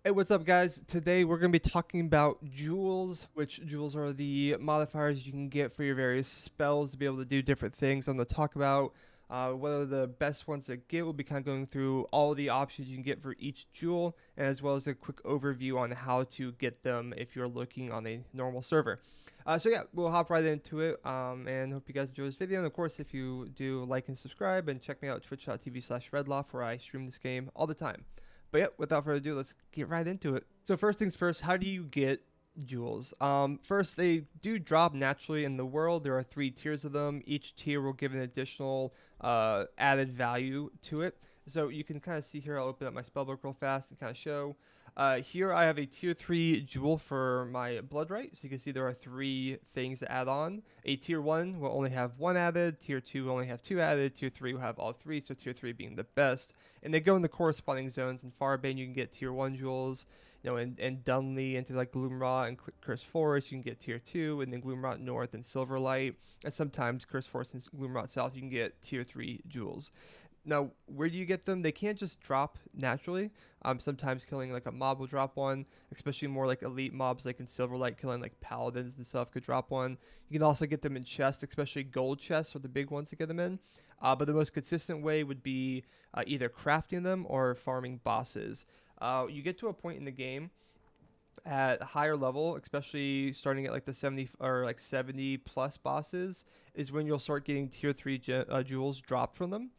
Hey, what's up, guys? Today we're going to be talking about jewels, which jewels are the modifiers you can get for your various spells to be able to do different things. I'm going to talk about what are the best ones to get. We'll be kind of going through all the options you can get for each jewel, and as well as a quick overview on how to get them if you're looking on a normal server. So yeah, we'll hop right into it, and hope you guys enjoy this video. And of course, if you do, like and subscribe, and check me out at twitch.tv/Redlaf, where I stream this game all the time. But yeah, without further ado, let's get right into it. So first things first, how do you get jewels? First, they do drop naturally in the world. There are 3 tiers of them. Each tier will give an additional added value to it. So you can kind of see here, I'll open up my spellbook real fast and kind of show. Here I have a tier 3 jewel for my blood right. So you can see there are 3 things to add on. A tier 1 will only have 1 added. Tier 2 will only have 2 added. Tier 3 will have all 3. So tier 3 being the best. And they go in the corresponding zones. In Farbane, you can get tier 1 jewels. You know, and Dunley into like Gloomrot and Curse Forest, you can get tier 2. And then Gloomrot North and Silverlight. And sometimes Curse Forest and Gloomrot South, you can get tier 3 jewels. Now, where do you get them? They can't just drop naturally. Sometimes killing like a mob will drop one, especially more like elite mobs like in Silverlight, killing like paladins and stuff could drop one. You can also get them in chests, especially gold chests are the big ones to get them in. But the most consistent way would be either crafting them or farming bosses. You get to a point in the game at a higher level, especially starting at like the 70 or like 70 plus bosses, is when you'll start getting tier 3 jewels dropped from them.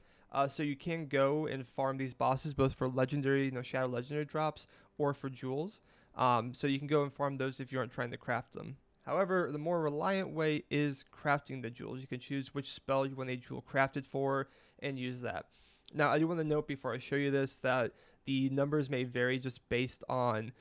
So you can go and farm these bosses both for legendary, shadow legendary drops or for jewels. So you can go and farm those if you aren't trying to craft them. However, the more reliant way is crafting the jewels. You can choose which spell you want a jewel crafted for and use that. Now, I do want to note before I show you this that the numbers may vary just based on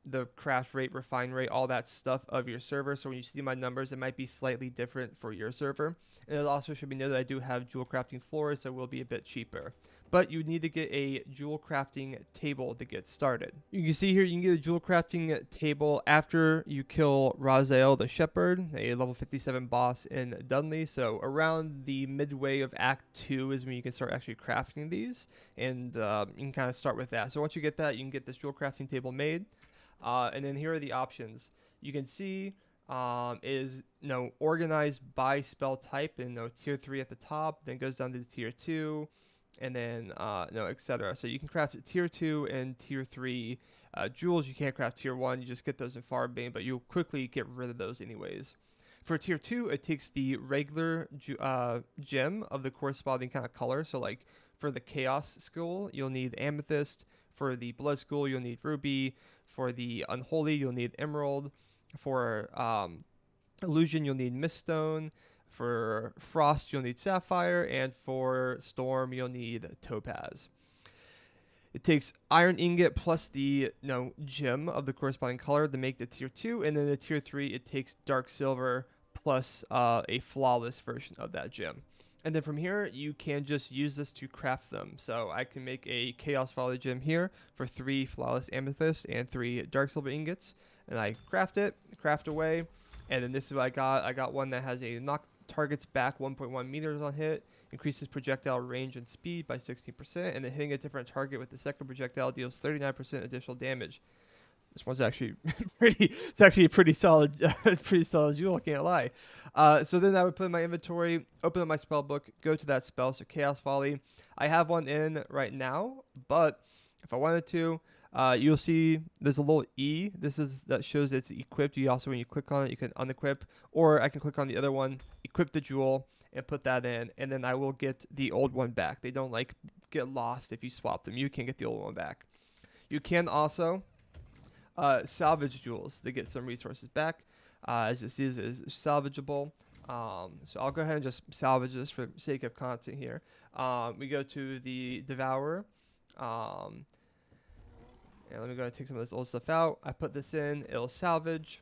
the craft rate, refine rate, all that stuff of your server. So when you see my numbers, it might be slightly different for your server. And it also should be noted that I do have jewel crafting floors, so it will be a bit cheaper. But you need to get a jewel crafting table to get started. You can see here you can get a jewel crafting table after you kill Raziel the Shepherd, a level 57 boss in Dunley. So around the midway of Act 2 is when you can start actually crafting these, and you can kind of start with that. So once you get that, you can get this jewel crafting table made. And then here are the options. You can see is organized by spell type, and tier 3 at the top, then goes down to tier 2, and then etc. So you can craft tier 2 and tier 3 jewels. You can't craft tier 1. You just get those in Farbane, but you'll quickly get rid of those anyways. For tier 2, it takes the regular gem of the corresponding kind of color. So like for the Chaos School, you'll need Amethyst. For the Blood School, you'll need Ruby. For the Unholy, you'll need Emerald. For Illusion, you'll need Miststone. For Frost, you'll need Sapphire. And for Storm, you'll need Topaz. It takes Iron Ingot plus the gem of the corresponding color to make the tier 2. And then the tier 3, it takes Dark Silver plus a flawless version of that gem. And then from here, you can just use this to craft them. So I can make a Chaos Volley gem here for 3 flawless amethyst and 3 dark silver ingots. And I craft away. And then this is what I got. I got one that has a knock targets back 1.1 meters on hit, increases projectile range and speed by 16%, and then hitting a different target with the second projectile deals 39% additional damage. This one's actually it's actually a pretty solid jewel, I can't lie. So then I would put in my inventory, open up my spell book, go to that spell, so Chaos Volley. I have one in right now, but if I wanted to, you'll see there's a little E. That shows it's equipped. You also, when you click on it, you can unequip, or I can click on the other one, equip the jewel, and put that in, and then I will get the old one back. They don't get lost if you swap them. You can get the old one back. You can also salvage jewels to get some resources back, as this is salvageable. So I'll go ahead and just salvage this for sake of content here. We go to the Devourer. And let me go and take some of this old stuff out. I put this in, it'll salvage.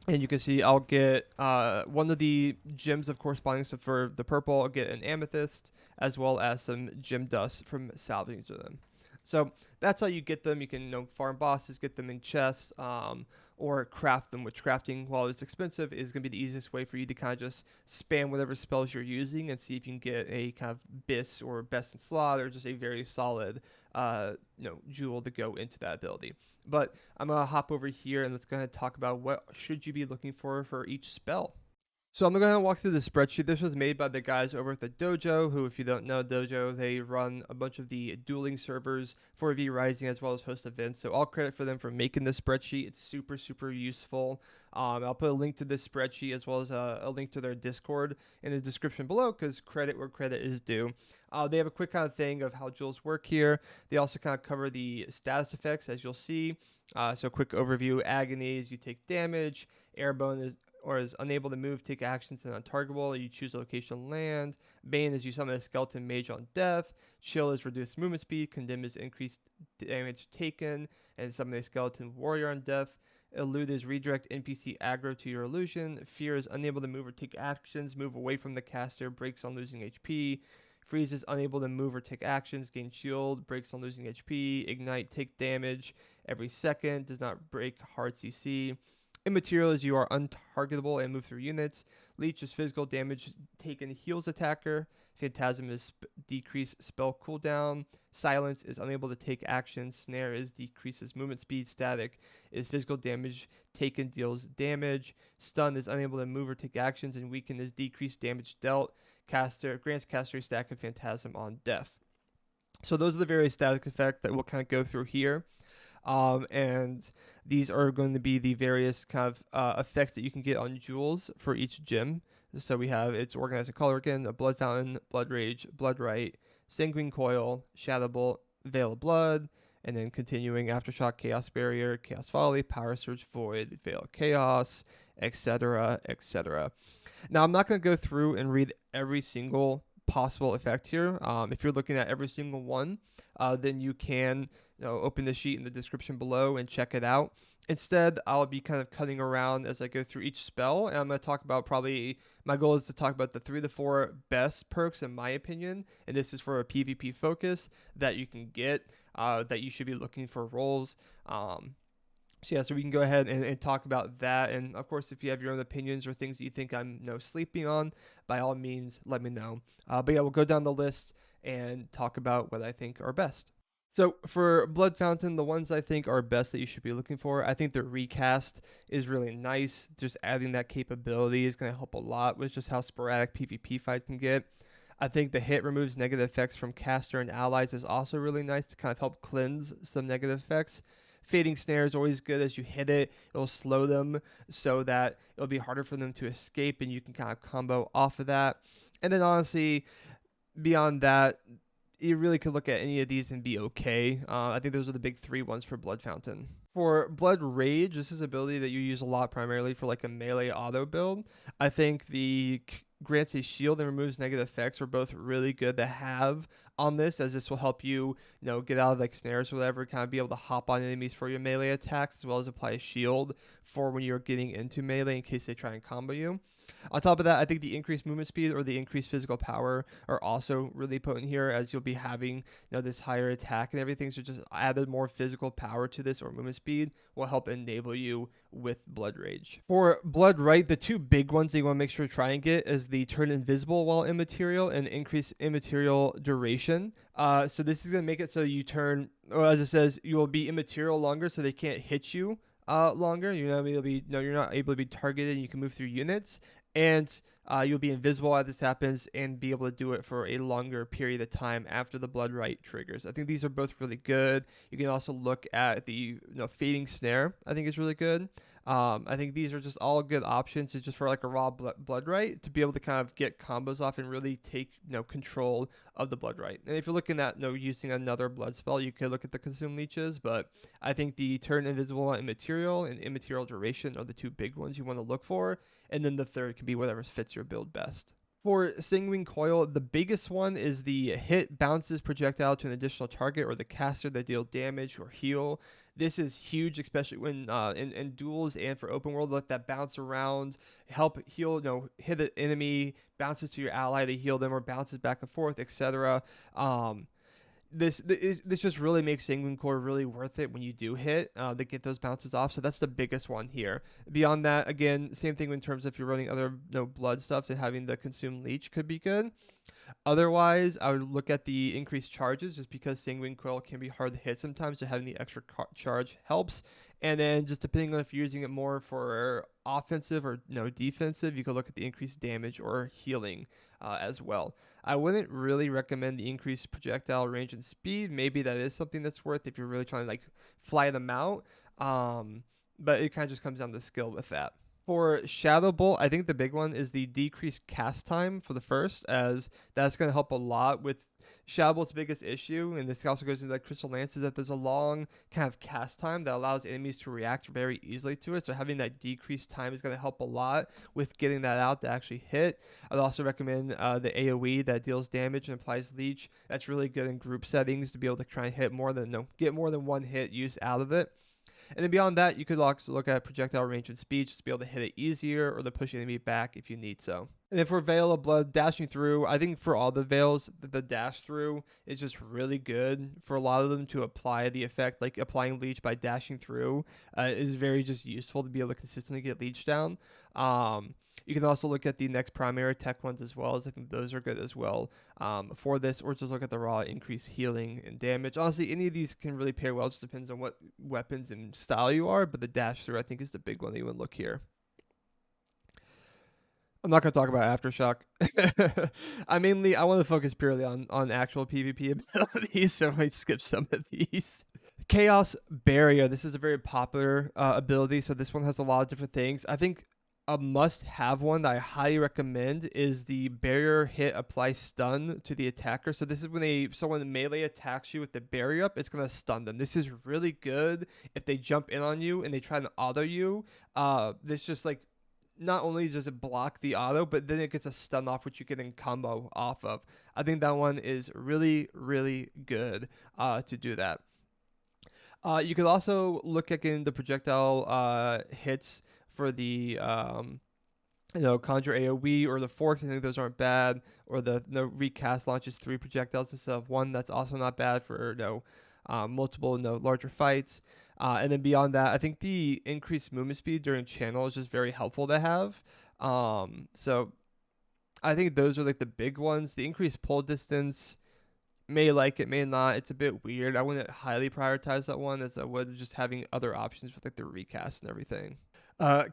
And you can see I'll get one of the gems of corresponding. So for the purple, I'll get an amethyst, as well as some gem dust from salvaging them. So that's how you get them. You can farm bosses, get them in chests, or craft them, which crafting, while it's expensive, is going to be the easiest way for you to kind of just spam whatever spells you're using and see if you can get a kind of BIS or best in slot or just a very solid jewel to go into that ability. But I'm going to hop over here and let's go ahead and talk about what should you be looking for each spell. So I'm going to go ahead and walk through the spreadsheet. This was made by the guys over at the Dojo, who, if you don't know Dojo, they run a bunch of the dueling servers for V Rising as well as host events. So all credit for them for making this spreadsheet. It's super, super useful. I'll put a link to this spreadsheet as well as a link to their Discord in the description below because credit where credit is due. They have a quick kind of thing of how jewels work here. They also kind of cover the status effects, as you'll see. So quick overview: Agony is you take damage, Airborne is unable to move, take actions, and untargetable. You choose a location land. Bane is you summon a skeleton mage on death. Chill is reduced movement speed. Condemn is increased damage taken, and summon a skeleton warrior on death. Elude is redirect NPC aggro to your illusion. Fear is unable to move or take actions, move away from the caster, breaks on losing HP. Freeze is unable to move or take actions, gain shield, breaks on losing HP. Ignite, take damage every second, does not break hard CC. Immaterial is you are untargetable and move through units. Leech is physical damage taken, heals attacker. Phantasm is decreased spell cooldown. Silence is unable to take action. Snare is decreases movement speed. Static is physical damage taken, deals damage. Stun is unable to move or take actions, and weaken is decreased damage dealt. Caster grants caster a stack of Phantasm on death. So those are the various static effects that we'll kind of go through here. And these are going to be the various kind of effects that you can get on jewels for each gem. So we have its organizing color again, a blood fountain, blood rage, blood right, sanguine coil, shadow bolt, veil of blood, and then continuing aftershock, chaos barrier, chaos volley, power surge, void, veil of chaos, etc., etc. Now I'm not going to go through and read every single possible effect here. If you're looking at every single one, then you can open the sheet in the description below and check it out. Instead, I'll be kind of cutting around as I go through each spell, and I'm going to talk about my goal is to talk about the 3 to 4 best perks in my opinion, and this is for a PvP focus that you can get, that you should be looking for roles. So we can go ahead and talk about that. And of course, if you have your own opinions or things that you think I'm sleeping on, by all means, let me know. But yeah, we'll go down the list and talk about what I think are best. So for Blood Fountain, the ones I think are best that you should be looking for, I think the recast is really nice. Just adding that capability is going to help a lot with just how sporadic PvP fights can get. I think the hit removes negative effects from caster and allies is also really nice to kind of help cleanse some negative effects. Fading Snare is always good. As you hit it, it'll slow them so that it'll be harder for them to escape, and you can kind of combo off of that. And then honestly, beyond that, you really could look at any of these and be okay. I think those are the big 3 ones for Blood Fountain. For Blood Rage, this is an ability that you use a lot primarily for like a melee auto build. I think the grants a shield and removes negative effects are both really good to have on this, as this will help you, get out of like snares or whatever, kind of be able to hop on enemies for your melee attacks, as well as apply a shield for when you're getting into melee in case they try and combo you. On top of that, I think the increased movement speed or the increased physical power are also really potent here, as you'll be having this higher attack and everything. So just added more physical power to this, or movement speed, will help enable you with Blood Rage. For Blood Right, the 2 big ones that you want to make sure to try and get is the turn invisible while immaterial and increase immaterial duration. So this is going to make it so you turn, or as it says, you will be immaterial longer, so they can't hit you longer. You're not able to be targeted, and you can move through units. And you'll be invisible as this happens and be able to do it for a longer period of time after the Blood Right triggers. I think these are both really good. You can also look at the Fading Snare. I think is really good. I think these are just all good options. It's just for like a raw Blood Right to be able to kind of get combos off and really take control of the Blood Right. And if you're looking at using another blood spell, you could look at the Consume Leeches, but I think the Turn Invisible and Immaterial Duration are the 2 big ones you want to look for, and then the third could be whatever fits your build best. For Sanguine Coil, the biggest one is the hit bounces projectile to an additional target or the caster that deal damage or heal. This is huge, especially when in duels and for open world. Let that bounce around, help heal, hit an enemy, bounces to your ally to heal them, or bounces back and forth, etc. this just really makes Sanguine Core really worth it when you do hit to get those bounces off. So that's the biggest one here. Beyond that, again, same thing in terms of if you're running other blood stuff, to having the consume leech could be good. Otherwise, I would look at the increased charges, just because Sanguine Coil can be hard to hit sometimes, so having the extra charge helps. And then just depending on if you're using it more for offensive or defensive, you could look at the increased damage or healing as well. I wouldn't really recommend the increased projectile range and speed. Maybe that is something that's worth if you're really trying to like fly them out. But it kind of just comes down to skill with that. For Shadow Bolt, I think the big one is the decreased cast time for the first, as that's going to help a lot with Shadow Bolt's biggest issue, and this also goes into like Crystal Lance, is that there's a long kind of cast time that allows enemies to react very easily to it. So having that decreased time is going to help a lot with getting that out to actually hit. I'd also recommend the AoE that deals damage and applies leech. That's really good in group settings to be able to try and hit more than get more than one hit used out of it. And then beyond that, you could also look at projectile range and speed just to be able to hit it easier, or to push the enemy back if you need so. And then for Veil of Blood, dashing through, I think for all the Veils, the dash through is just really good. For a lot of them to apply the effect, like applying Leech by dashing through, is very just useful to be able to consistently get Leech down. You can also look at the next primary tech ones as well, as I think those are good as well for this, or just look at the raw increased healing and damage. Honestly, any of these can really pair well, just depends on what weapons and style you are, but the dash through I think is the big one that you would look here. I'm not going to talk about Aftershock. I want to focus purely on actual PvP abilities, so I might skip some of these. Chaos Barrier. This is a very popular ability, so this one has a lot of different things. I think a must-have one that I highly recommend is the barrier hit apply stun to the attacker. So this is when someone melee attacks you with the barrier up, it's going to stun them. This is really good if they jump in on you and they try to auto you. This just like, not only does it block the auto, but then it gets a stun off, which you can then combo off of. I think that one is really, really good to do that. You could also look at getting the projectile hits for the conjure AoE or the forks. I think those aren't bad. Or the recast launches 3 projectiles instead of 1. That's also not bad for multiple larger fights. And then beyond that, I think the increased movement speed during channel is just very helpful to have. So I think those are like the big ones. The increased pull distance, may like it, may not. It's a bit weird. I wouldn't highly prioritize that one as I would just having other options with like the recast and everything.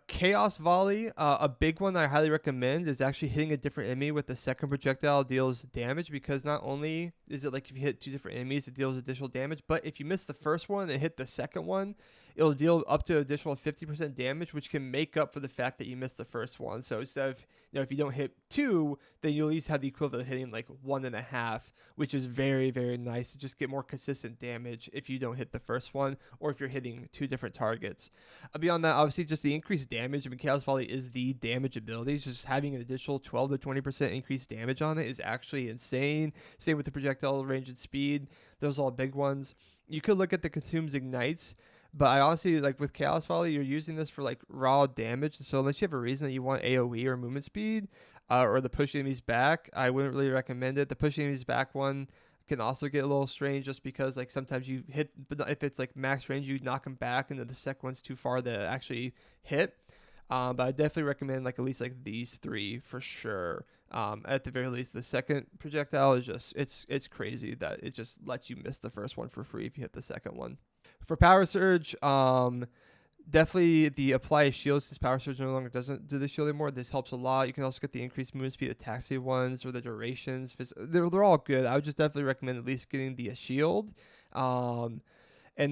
Chaos Volley, a big one that I highly recommend is actually hitting a different enemy with the second projectile deals damage, because not only is it like if you hit 2 different enemies, it deals additional damage, but if you miss the first one and hit the second one, it'll deal up to additional 50% damage, which can make up for the fact that you missed the first one. So instead of, if you don't hit 2, then you at least have the equivalent of hitting like 1.5, which is very, very nice to just get more consistent damage if you don't hit the first one, or if you're hitting 2 different targets. Beyond that, obviously, just the increased damage. I mean, Chaos Volley is the damage ability. Just having an additional 12 to 20% increased damage on it is actually insane. Same with the projectile range and speed. Those are all big ones. You could look at the consumes ignites, but I honestly, like with Chaos Volley, you're using this for like raw damage. So unless you have a reason that you want AoE or movement speed, or the push enemies back, I wouldn't really recommend it. The push enemies back one can also get a little strange, just because like sometimes you hit, but if it's like max range, you knock them back, and then the second one's too far to actually hit. But I definitely recommend like at least like these 3 for sure. At the very least, the second projectile is just it's crazy that it just lets you miss the first one for free if you hit the second one. For Power Surge, definitely the apply shields, since Power Surge no longer doesn't do the shield anymore. This helps a lot. You can also get the increased movement speed, attack speed ones, or the durations. They're all good. I would just definitely recommend at least getting the shield. And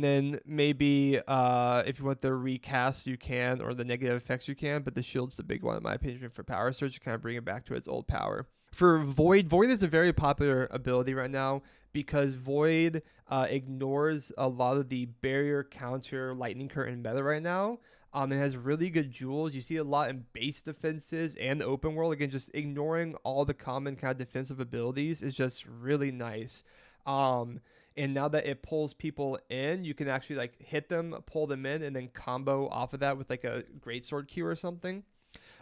then maybe if you want the recast, you can, or the negative effects, you can. But the shield's the big one, in my opinion, for Power Surge to kind of bring it back to its old power. For Void is a very popular ability right now, because Void ignores a lot of the barrier, counter, lightning curtain meta right now. It has really good jewels. You see a lot in base defenses and open world. Again, just ignoring all the common kind of defensive abilities is just really nice. And now that it pulls people in, you can actually like hit them, pull them in, and then combo off of that with like a greatsword Q or something.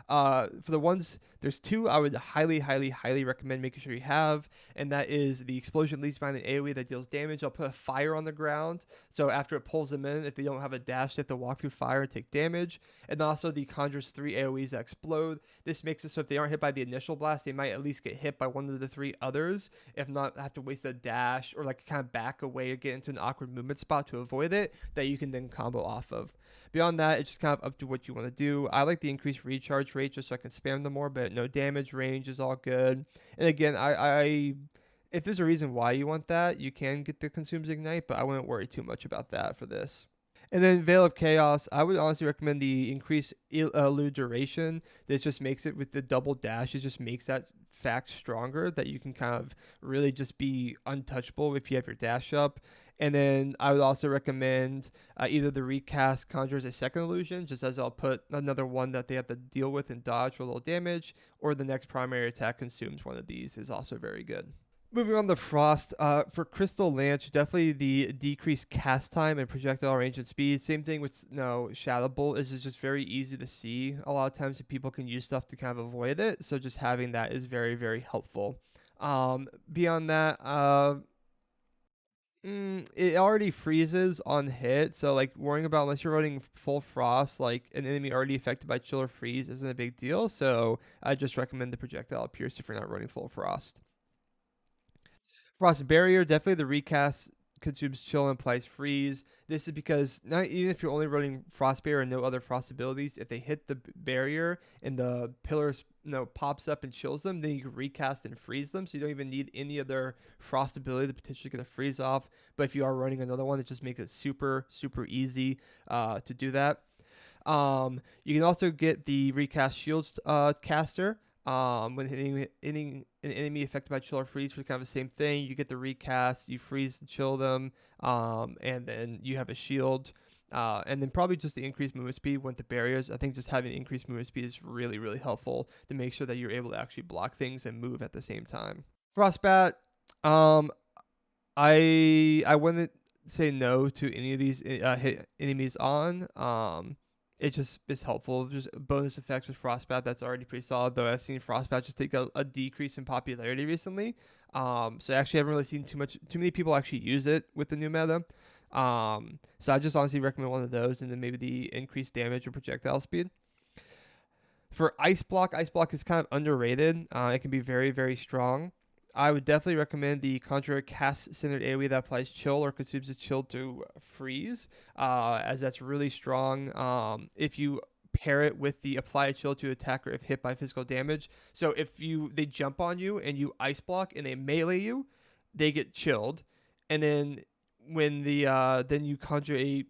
For the ones, there's two I would highly, highly, highly recommend making sure you have, and that is the explosion leaves behind an AoE that deals damage. I'll put a fire on the ground, so after it pulls them in, if they don't have a dash, they have to walk through fire and take damage. And also the Conjure's three AoEs that explode. This makes it so if they aren't hit by the initial blast, they might at least get hit by one of the three others. If not, have to waste a dash or like kind of back away or get into an awkward movement spot to avoid it that you can then combo off of. Beyond that, it's just kind of up to what you want to do. I like the increased recharge rate just so I can spam them more, but no damage range is all good. And again, I if there's a reason why you want that, you can get the Consumes Ignite, but I wouldn't worry too much about that for this. And then Veil of Chaos, I would honestly recommend the increased elude duration. This just makes it with the double dash. It just makes that fact stronger that you can kind of really just be untouchable if you have your dash up. And then I would also recommend either the recast conjures a second illusion, just as I'll put another one that they have to deal with and dodge for a little damage, or the next primary attack consumes one of these is also very good. Moving on to Frost, for Crystal Lance, definitely the decreased cast time and projectile range and speed. Same thing with Shadow Bolt is just very easy to see. A lot of times people can use stuff to kind of avoid it, so just having that is very, very helpful. Beyond that, it already freezes on hit, so like worrying about unless you're running full frost, like an enemy already affected by chill or freeze isn't a big deal. So I just recommend the projectile pierce if you're not running full frost. Frost Barrier, definitely the recast consumes chill and applies freeze. This is because not even if you're only running Frost Barrier and no other frost abilities, if they hit the barrier and the pillars pops up and chills them, then you can recast and freeze them. So you don't even need any other frost ability to potentially get a freeze off. But if you are running another one, it just makes it super, super easy to do that. You can also get the recast shields caster. When hitting an enemy affected by chill or freeze for kind of the same thing, you get the recast, you freeze and chill them, and then you have a shield. And then probably just the increased movement speed went to barriers. I think just having increased movement speed is really, really helpful to make sure that you're able to actually block things and move at the same time. Frostbat, um, I wouldn't say no to any of these hit enemies on. It just is helpful. Just bonus effects with Frostbat that's already pretty solid. Though I've seen Frostbat just take a decrease in popularity recently. So I actually haven't really seen too many people actually use it with the new meta. So I just honestly recommend one of those, and then maybe the increased damage or projectile speed. For Ice Block is kind of underrated. It can be very, very strong. I would definitely recommend the Conjurer Cast Centered AoE that applies chill or consumes a chill to freeze, as that's really strong. If you pair it with the apply a chill to attacker if hit by physical damage. So if they jump on you and you ice block and they melee you, they get chilled, and then when then you conjure a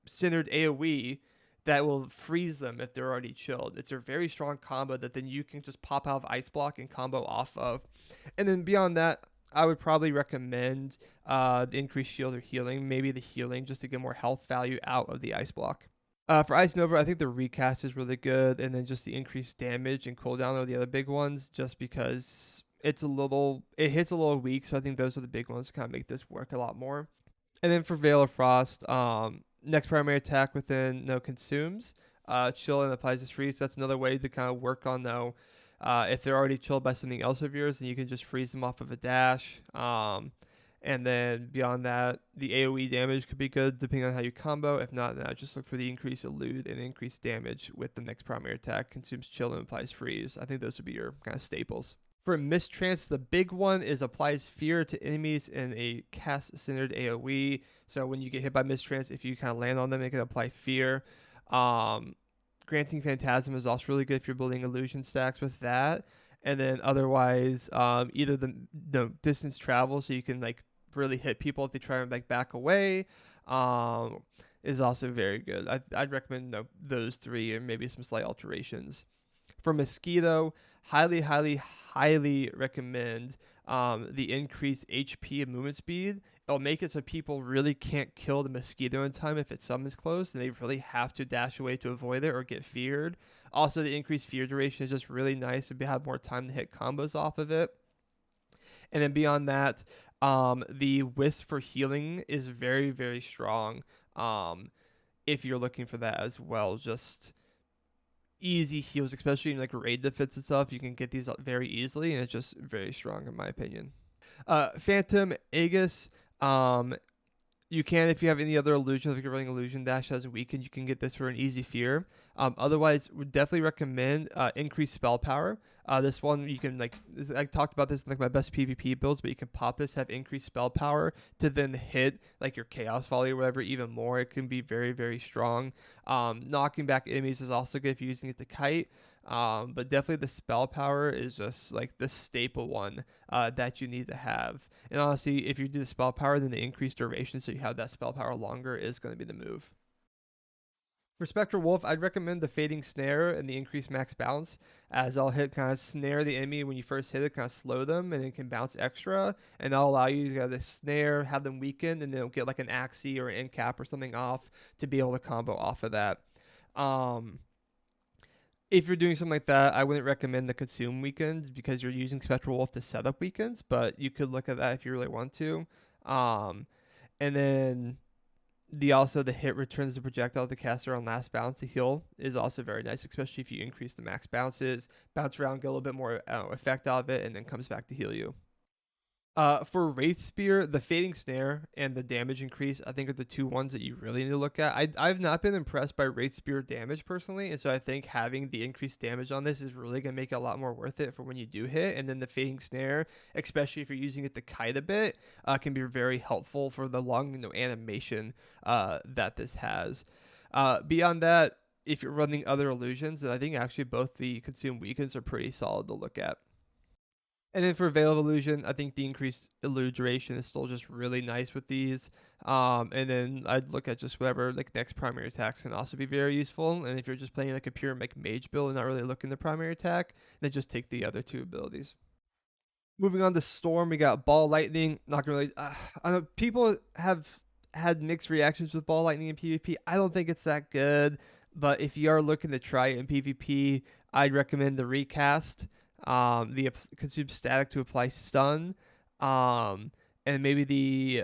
centered AoE that will freeze them if they're already chilled. It's a very strong combo that then you can just pop out of ice block and combo off of. And then beyond that, I would probably recommend the increased shield or healing, maybe the healing just to get more health value out of the ice block. For Ice Nova, I think the recast is really good, and then just the increased damage and cooldown are the other big ones, just because it hits a little weak, so I think those are the big ones to kind of make this work a lot more. And then for Veil of Frost, next primary attack within consumes chill and applies this freeze. That's another way to kind of work on if they're already chilled by something else of yours, then you can just freeze them off of a dash. And then beyond that, the AoE damage could be good depending on how you combo. If not, then I just look for the increased elude and increased damage with the next primary attack. Consumes chill and applies freeze. I think those would be your kind of staples. For Mistrance, the big one is applies fear to enemies in a cast-centered AoE. So when you get hit by Mistrance, if you kind of land on them, it can apply fear. Granting Phantasm is also really good if you're building illusion stacks with that. And then otherwise, either the distance travel, so you can like really hit people if they try and back away, is also very good. I'd recommend those three and maybe some slight alterations. For Mosquito, highly, highly, highly recommend the increased HP and movement speed. It'll make it so people really can't kill the Mosquito in time if its summons close, and they really have to dash away to avoid it or get feared. Also, the increased fear duration is just really nice to have more time to hit combos off of it. And then beyond that, the Wisp for healing is very, very strong if you're looking for that as well. Just easy heals, especially in like raid defense and stuff. You can get these very easily, and it's just very strong in my opinion. Phantom Aegis. You can, if you have any other illusions, if you're running Illusion Dash as a weekend, you can get this for an easy fear. Otherwise, would definitely recommend increased spell power. This one you can I talked about this in like my best PvP builds, but you can pop this, have increased spell power to then hit like your Chaos Volley or whatever even more. It can be very, very strong. Knocking back enemies is also good if you're using it to kite. But definitely the spell power is just like the staple one that you need to have. And honestly, if you do the spell power, then the increased duration, so you have that spell power longer, is going to be the move. For Spectral Wolf, I'd recommend the Fading Snare and the increased max bounce, as I'll hit kind of snare the enemy when you first hit it, kind of slow them, and it can bounce extra, and that'll allow you to have the snare, have them weakened, and then get like an Axie or an end cap or something off to be able to combo off of that. If you're doing something like that, I wouldn't recommend the consume weekends because you're using Spectral Wolf to set up weekends, but you could look at that if you really want to. And then the hit returns the projectile to caster on last bounce to heal is also very nice, especially if you increase the max bounces, bounce around, get a little bit more effect out of it, and then comes back to heal you. For Wraith Spear, the Fading Snare and the damage increase, I think, are the two ones that you really need to look at. I've not been impressed by Wraith Spear damage personally, and so I think having the increased damage on this is really going to make it a lot more worth it for when you do hit. And then the Fading Snare, especially if you're using it to kite a bit, can be very helpful for the long animation that this has. Beyond that, if you're running other illusions, then I think actually both the Consume Weakens are pretty solid to look at. And then for Veil of Illusion, I think the increased elude duration is still just really nice with these. And then I'd look at just whatever like next primary attacks can also be very useful. And if you're just playing like a pure mage build and not really looking the primary attack, then just take the other two abilities. Moving on to Storm, we got Ball Lightning. Not gonna really. I know people have had mixed reactions with Ball Lightning in PvP. I don't think it's that good, but if you are looking to try it in PvP, I'd recommend the recast. The consume static to apply stun, and maybe the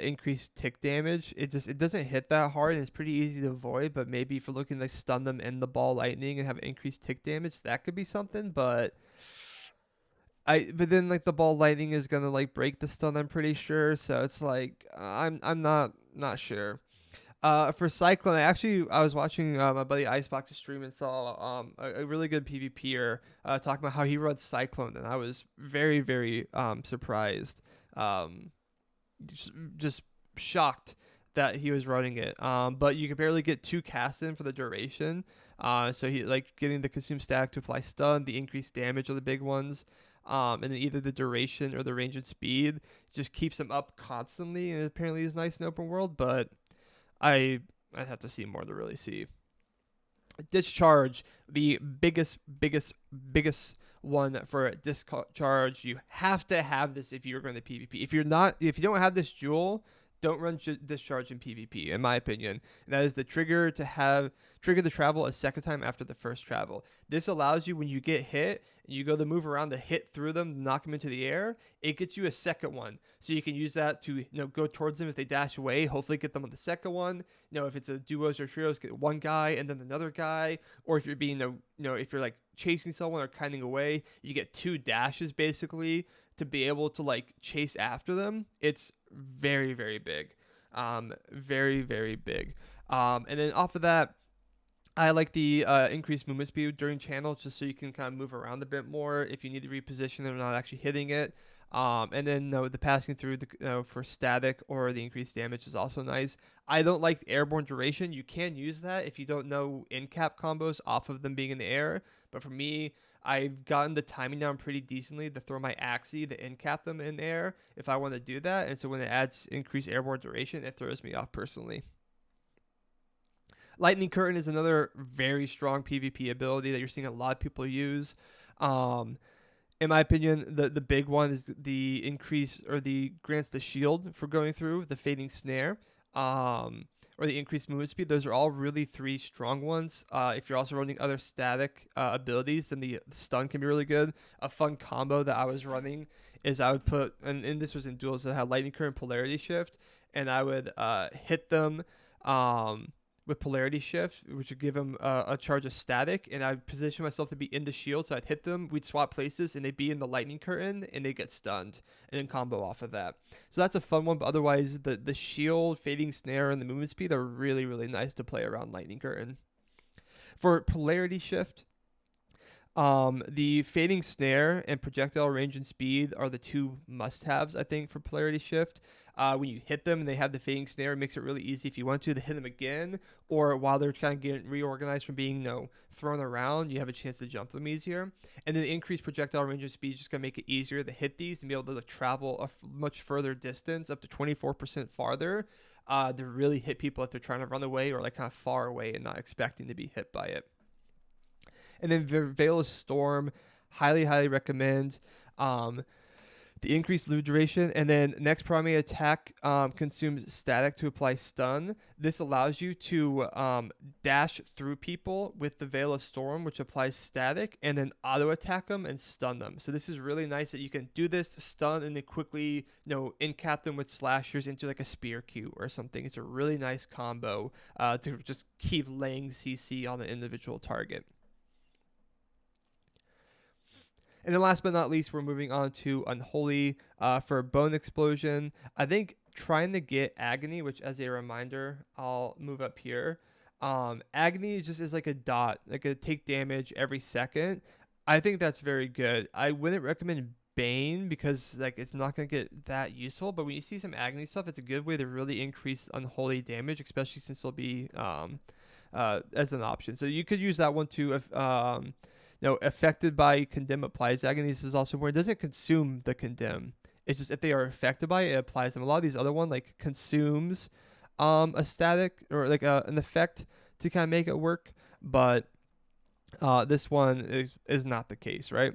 increased tick damage. It doesn't hit that hard, and it's pretty easy to avoid. But maybe if you're looking to stun them in the Ball Lightning and have increased tick damage, that could be something. But then like the Ball Lightning is gonna like break the stun, I'm pretty sure. So it's like I'm not sure. For Cyclone, I was watching my buddy Icebox's stream and saw a really good PvPer talking about how he runs Cyclone, and I was very, very surprised, just shocked that he was running it. But you can barely get 2 casts in for the duration. So he like getting the consume stack to apply stun, the increased damage are the big ones. And then either the duration or the range and speed just keeps them up constantly, and it apparently is nice in open world, but I'd have to see more to really see. Discharge, the biggest one for discharge. You have to have this if you're going to PvP. If you don't have this jewel, don't run discharge in PvP, in my opinion. And that is the trigger the travel a second time after the first travel. This allows you, when you get hit, you go to move around to hit through them, knock them into the air, it gets you a second one. So you can use that to go towards them if they dash away, hopefully get them on the second one. If it's a duos or trios, get one guy and then another guy. Or if you're being, if you're like chasing someone or kiting away, you get 2 dashes basically to be able to like chase after them. It's very, very big. Very, very big. And then off of that, I like the increased movement speed during channels, just so you can kind of move around a bit more if you need to reposition and not actually hitting it. And then the passing through for static or the increased damage is also nice. I don't like airborne duration. You can use that if you don't know in cap combos off of them being in the air. But for me, I've gotten the timing down pretty decently to throw my Axie to in cap them in air if I want to do that. And so when it adds increased airborne duration, it throws me off personally. Lightning Curtain is another very strong PvP ability that you're seeing a lot of people use. In my opinion, the big one is the increase or the grants the shield for going through, the Fading Snare, or the increased movement speed. Those are all really 3 strong ones. If you're also running other static abilities, then the stun can be really good. A fun combo that I was running is I would put, and this was in duels that had Lightning Current Polarity Shift, and I would hit them with polarity shift, which would give them a charge of static, and I'd position myself to be in the shield, so I'd hit them, we'd swap places, and they'd be in the lightning curtain, and they get stunned, and then combo off of that. So that's a fun one, but otherwise, the shield, fading snare, and the movement speed are really, really nice to play around lightning curtain. For polarity shift, the fading snare and projectile range and speed are the two must-haves, I think, for polarity shift. When you hit them and they have the fading snare, it makes it really easy if you want to hit them again, or while they're kind of getting reorganized from being thrown around, you have a chance to jump them easier. And then the increased projectile range and speed is just gonna make it easier to hit these and be able to travel a much further distance, up to 24% farther. To really hit people if they're trying to run away or like kind of far away and not expecting to be hit by it. And then Veil of Storm, highly, highly recommend. The increased loop duration, and then next primary attack consumes static to apply stun. This allows you to dash through people with the Veil of Storm, which applies static, and then auto attack them and stun them. So this is really nice that you can do this, stun, and then quickly incap them with slashers into like a spear Q or something. It's a really nice combo to just keep laying CC on the individual target. And then last but not least, we're moving on to Unholy for Bone Explosion. I think trying to get Agony, which as a reminder, I'll move up here. Agony is like a dot, like a take damage every second. I think that's very good. I wouldn't recommend Bane because like it's not going to get that useful. But when you see some Agony stuff, it's a good way to really increase Unholy damage, especially since it'll be as an option. So you could use that one too if... affected by condemn applies agony. This is also where it doesn't consume the condemn. It's just if they are affected by it, it applies them. A lot of these other one like consumes a static or like an effect to kind of make it work, but this one is not the case, right?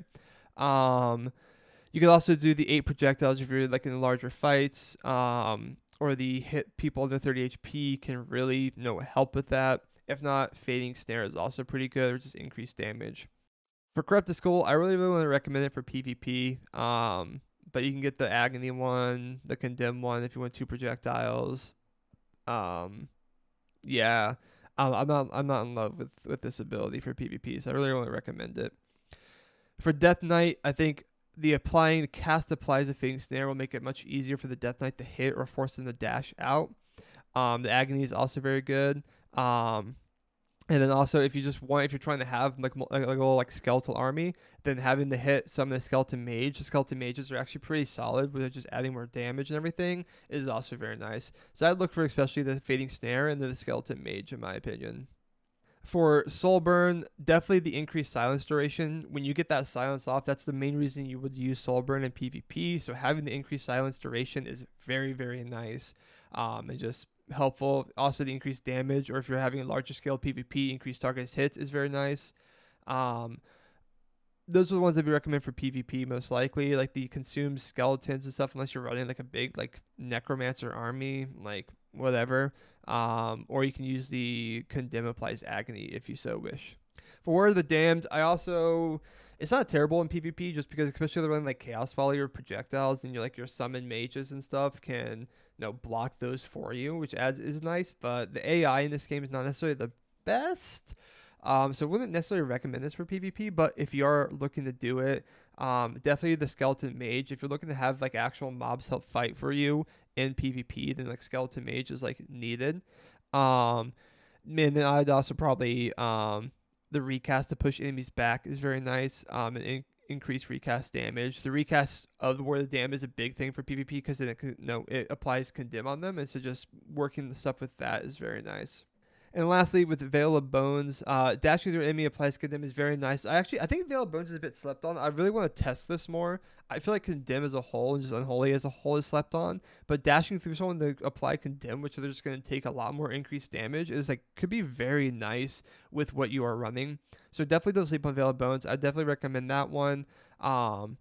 You could also do the 8 projectiles if you're like in larger fights, or the hit people under 30 HP can really help with that. If not, fading snare is also pretty good, or just increased damage. For Corrupted Skull, I really want to recommend it for PvP. But you can get the Agony one, the Condemn one if you want 2 projectiles. Yeah. I'm not in love with this ability for PvP, so I really want to recommend it. For Death Knight, I think the cast applies a fading snare will make it much easier for the Death Knight to hit or force them to dash out. The Agony is also very good. And then also, if you're trying to have like a little like skeletal army, then having to hit some of the skeleton mages are actually pretty solid, with just adding more damage and everything is also very nice. So I'd look for especially the fading snare and then the skeleton mage, in my opinion. For Soulburn, definitely the increased silence duration. When you get that silence off, that's the main reason you would use Soulburn in PvP. So having the increased silence duration is very, very nice, and just helpful. Also, the increased damage, or if you're having a larger scale PvP, increased target hits is very nice. Those are the ones that we recommend for PvP most likely, like the consumed skeletons and stuff, unless you're running like a big like necromancer army, like whatever. Or you can use the Condemn applies agony if you so wish. For War of the Damned, it's not terrible in PvP, just because especially if they're running like Chaos Volley or projectiles, and your summon mages and stuff can block those for you, which is nice. But the AI in this game is not necessarily the best. So I wouldn't necessarily recommend this for PvP, but if you are looking to do it, definitely the Skeleton Mage. If you're looking to have like actual mobs help fight for you in PvP, then like Skeleton Mage is like needed. And then I'd also probably the recast to push enemies back is very nice. And increase recast damage. The recast of the War of the Damned is a big thing for PvP because then it applies Condemn on them, and so just working the stuff with that is very nice. And lastly, with Veil of Bones, dashing through enemy applies Condemn is very nice. I think Veil of Bones is a bit slept on. I really want to test this more. I feel like Condemn as a whole and just Unholy as a whole is slept on. But dashing through someone to apply Condemn, which they're just going to take a lot more increased damage, could be very nice with what you are running. So definitely don't sleep on Veil of Bones. I definitely recommend that one. Also,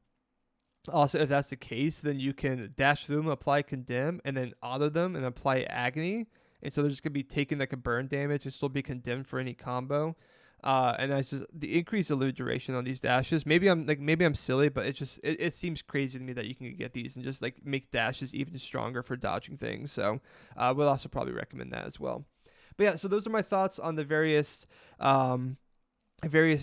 if that's the case, then you can dash through them, apply Condemn, and then auto them and apply Agony. And so they're just going to be taking like a burn damage and still be condemned for any combo. And that's just the increased elude duration on these dashes. Maybe I'm silly, but it seems crazy to me that you can get these and just like make dashes even stronger for dodging things. So we'll also probably recommend that as well. But yeah, so those are my thoughts on the various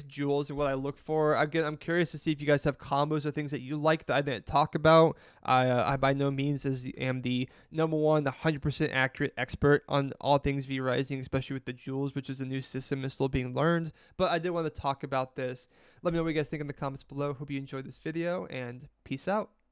jewels and what I look for. Again, I'm curious to see if you guys have combos or things that you like that I didn't talk about. I by no means am the number one, 100% accurate expert on all things V Rising, especially with the jewels, which is a new system and still being learned. But I did want to talk about this. Let me know what you guys think in the comments below. Hope you enjoyed this video, and peace out.